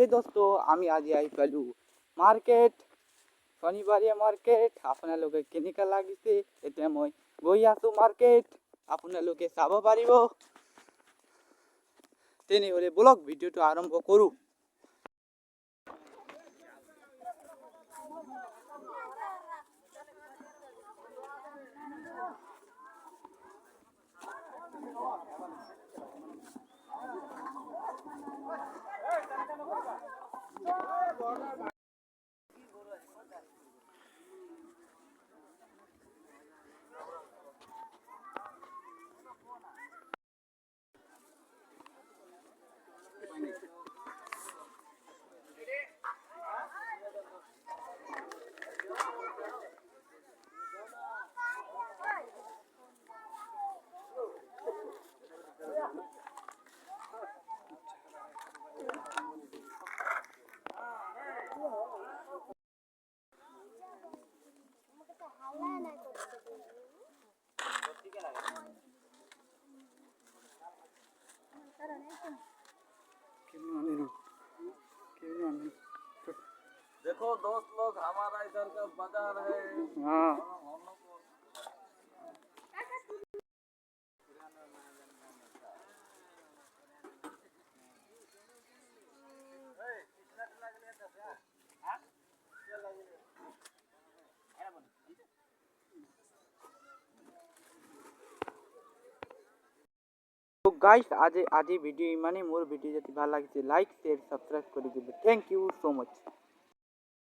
এই দোস্ত আমি আজি আহি পালো মাৰ্কেট শনিবাৰীয়া মাৰ্কেট আপোনালোকে কেনেকুৱা লাগিছে এতিয়া মই গৈ আছো মাৰ্কেট আপোনালোকে চাব পাৰিব তেনেহ'লে ব্লগ ভিডিঅ'টো আৰম্ভ কৰোঁ। देखो दोस्त लोग हमारा इधर का बाजार है। हाँ তো গাইস আজি ভিডিও ইমানেই। মোর ভিডিও যদি ভালো লাগিছে লাইক শেয়ার সাবস্ক্রাইব করে দিবে। Thank you so much.